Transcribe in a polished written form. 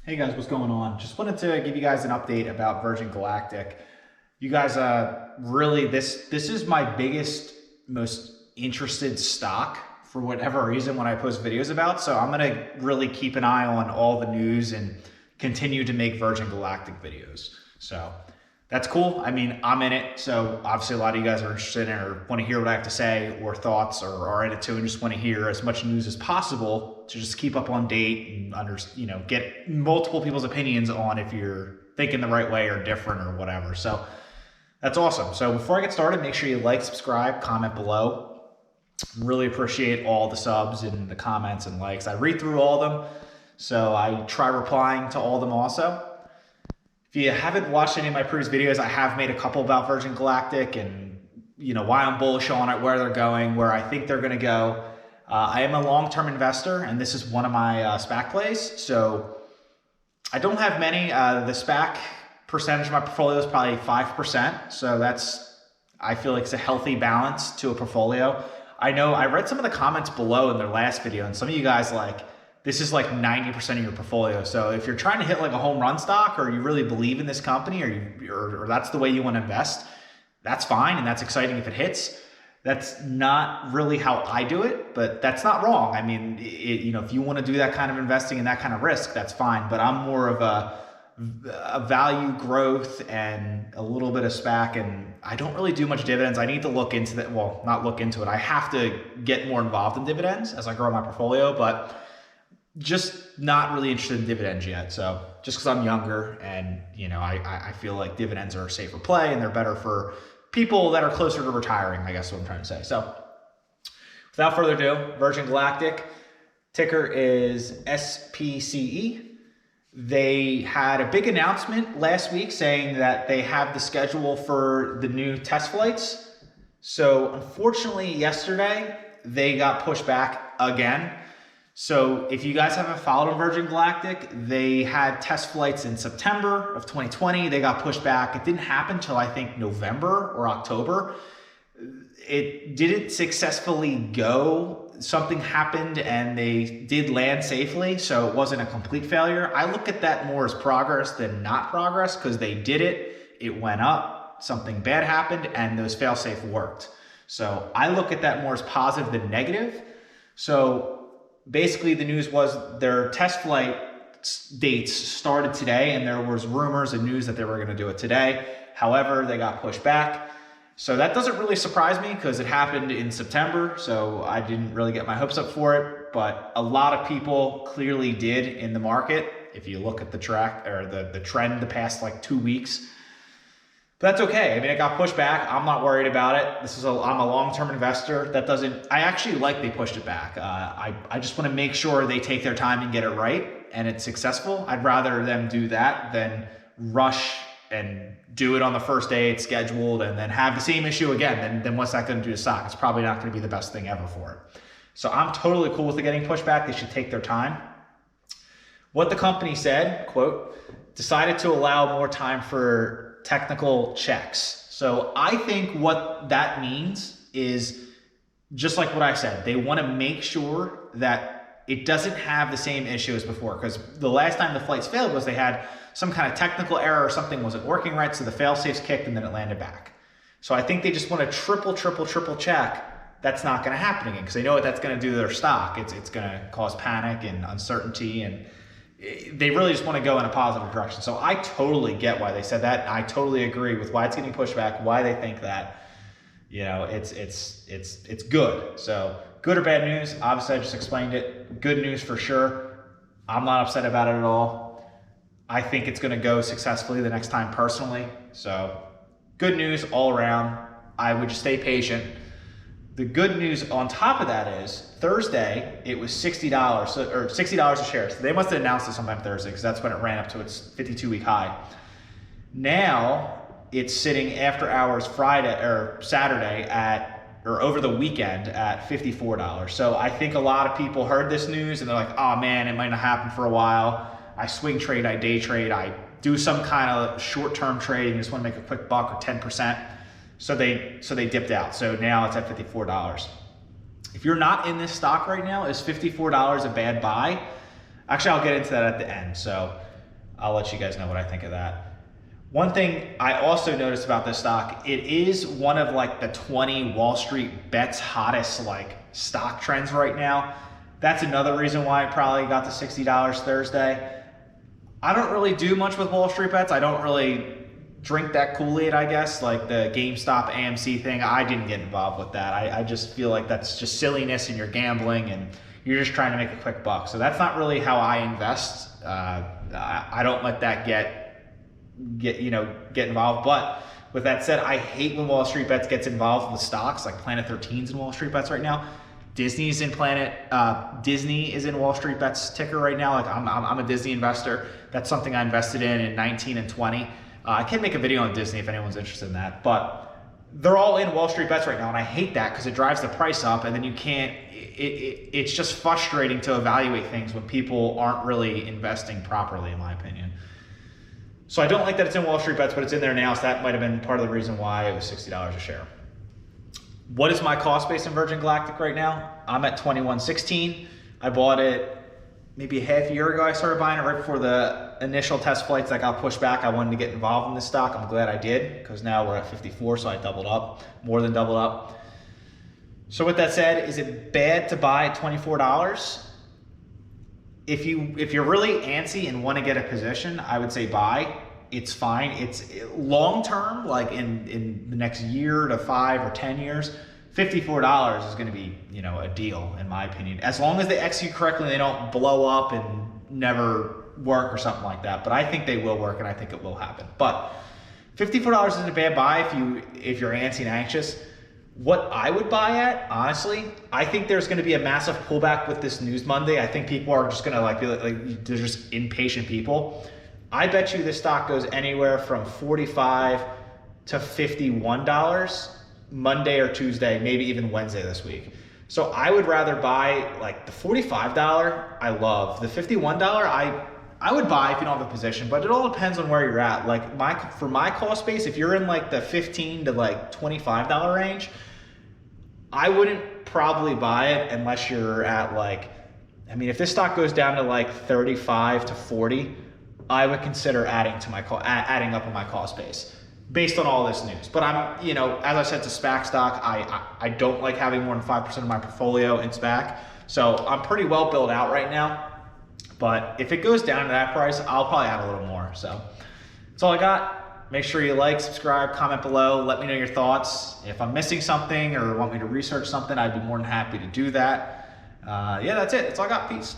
Hey guys, what's going on? Just wanted to give you guys an update about Virgin Galactic. You guys, really, this is my biggest, most interested stock for whatever reason when I post videos about. So I'm gonna really keep an eye on all the news and continue to make Virgin Galactic videos. So that's cool. I mean, I'm in it. So obviously a lot of you guys are interested in or want to hear what I have to say or thoughts or are in it too and just want to hear as much news as possible to just keep up on date and get multiple people's opinions on if you're thinking the right way or different or whatever. So that's awesome. So before I get started, make sure you like, subscribe, comment below. Really appreciate all the subs and the comments and likes. I read through all of them. So I try replying to all of them also. If you haven't watched any of my previous videos, I have made a couple about Virgin Galactic and why I'm bullish on it, where they're going, where I think they're going to go. I am a long-term investor, and this is one of my SPAC plays. So I don't have many. The SPAC percentage of my portfolio is probably 5%. So I feel like it's a healthy balance to a portfolio. I know I read some of the comments below in their last video, and some of you guys this is like 90% of your portfolio. So if you're trying to hit like a home run stock or you really believe in this company or that's the way you want to invest, that's fine. And that's exciting if it hits. That's not really how I do it, but that's not wrong. I mean, if you want to do that kind of investing and that kind of risk, that's fine. But I'm more of a value growth and a little bit of SPAC, and I don't really do much dividends. I need to look into that. Well, not look into it. I have to get more involved in dividends as I grow my portfolio, but just not really interested in dividends yet. So just because I'm younger and I feel like dividends are a safer play and they're better for people that are closer to retiring, I guess is what I'm trying to say. So without further ado, Virgin Galactic, ticker is SPCE. They had a big announcement last week saying that they have the schedule for the new test flights. So unfortunately yesterday they got pushed back again. So if you guys haven't followed on Virgin Galactic, they had test flights in September of 2020. They got pushed back. It didn't happen until I think November or October. It didn't successfully go. Something happened and they did land safely. So it wasn't a complete failure. I look at that more as progress than not progress because they did it. It went up. Something bad happened and those fail-safe worked. So I look at that more as positive than negative. So basically, the news was their test flight dates started today, and there was rumors and news that they were going to do it today. However, they got pushed back. So that doesn't really surprise me because it happened in September, so I didn't really get my hopes up for it. But a lot of people clearly did in the market. If you look at the track or the trend the past 2 weeks. But that's okay. I mean, it got pushed back. I'm not worried about it. I'm a long-term investor. I actually like they pushed it back. I just want to make sure they take their time and get it right and it's successful. I'd rather them do that than rush and do it on the first day it's scheduled and then have the same issue again. Then what's that going to do to stock? It's probably not going to be the best thing ever for it. So I'm totally cool with it getting pushed back. They should take their time. What the company said, quote, decided to allow more time for technical checks. So I think what that means is just like what I said, they want to make sure that it doesn't have the same issue as before, because the last time the flights failed was they had some kind of technical error or something wasn't working right, so the fail-safes kicked and then it landed back. So I think they just want to triple check that's not going to happen again because they know what that's going to do to their stock. It's going to cause panic and uncertainty, and they really just want to go in a positive direction. So I totally get why they said that. I totally agree with why it's getting pushed back, why they think that. It's good. So good or bad news, obviously I just explained it. Good news for sure. I'm not upset about it at all. I think it's going to go successfully the next time personally. So good news all around. I would just stay patient. The good news on top of that is Thursday, it was $60 or $60 a share. So they must have announced it sometime Thursday because that's when it ran up to its 52-week high. Now it's sitting after hours Friday or Saturday or over the weekend at $54. So I think a lot of people heard this news and they're like, oh man, it might not happen for a while. I swing trade, I day trade, I do some kind of short-term trading, just want to make a quick buck or 10%. So they dipped out. So now it's at $54. If you're not in this stock right now, is $54 a bad buy? Actually, I'll get into that at the end. So I'll let you guys know what I think of that. One thing I also noticed about this stock, it is one of like the 20 Wall Street bets hottest like stock trends right now. That's another reason why I probably got to $60 Thursday. I don't really do much with Wall Street bets. I don't really drink that Kool-Aid, I guess, like the GameStop AMC thing. I didn't get involved with that. I just feel like that's just silliness and you're gambling and you're just trying to make a quick buck. So that's not really how I invest. I don't let that get involved. But with that said, I hate when Wall Street Bets gets involved with stocks. Like Planet 13's in Wall Street Bets right now. Disney is in Wall Street Bets ticker right now. Like I'm a Disney investor. That's something I invested in 19 and 20. I can make a video on Disney if anyone's interested in that, but they're all in Wall Street Bets right now, and I hate that because it drives the price up, and then you can't. It's just frustrating to evaluate things when people aren't really investing properly, in my opinion. So I don't like that it's in Wall Street Bets, but it's in there now, so that might have been part of the reason why it was $60 a share. What is my cost base in Virgin Galactic right now? I'm at $21.16. I bought it maybe a half year ago. I started buying it right before the initial test flights that got pushed back. I wanted to get involved in this stock. I'm glad I did because now we're at 54, so I doubled up, more than doubled up. So with that said, is it bad to buy at $24? If you're really antsy and want to get a position, I would say buy. It's fine. It's long term, like in the next year to 5 or 10 years, $54 is going to be, a deal in my opinion. As long as they execute correctly, they don't blow up and never work or something like that. But I think they will work, and I think it will happen. But $54 isn't a bad buy if you're antsy and anxious. What I would buy at, honestly, I think there's going to be a massive pullback with this news Monday. I think people are just going to be like they're just impatient people. I bet you this stock goes anywhere from $45 to $51 Monday or Tuesday, maybe even Wednesday this week. So I would rather buy like the $45 I love. The $51 I would buy if you don't have a position, but it all depends on where you're at. Like for my cost base, if you're in like the $15 to like $25 range, I wouldn't probably buy it unless you're at if this stock goes down to like 35 to 40, I would consider adding up on my cost base based on all this news. But I'm, as I said, it's a SPAC stock. I don't like having more than 5% of my portfolio in SPAC. So I'm pretty well built out right now. But if it goes down to that price, I'll probably add a little more. So that's all I got. Make sure you like, subscribe, comment below. Let me know your thoughts. If I'm missing something or want me to research something, I'd be more than happy to do that. Yeah, that's it. That's all I got. Peace.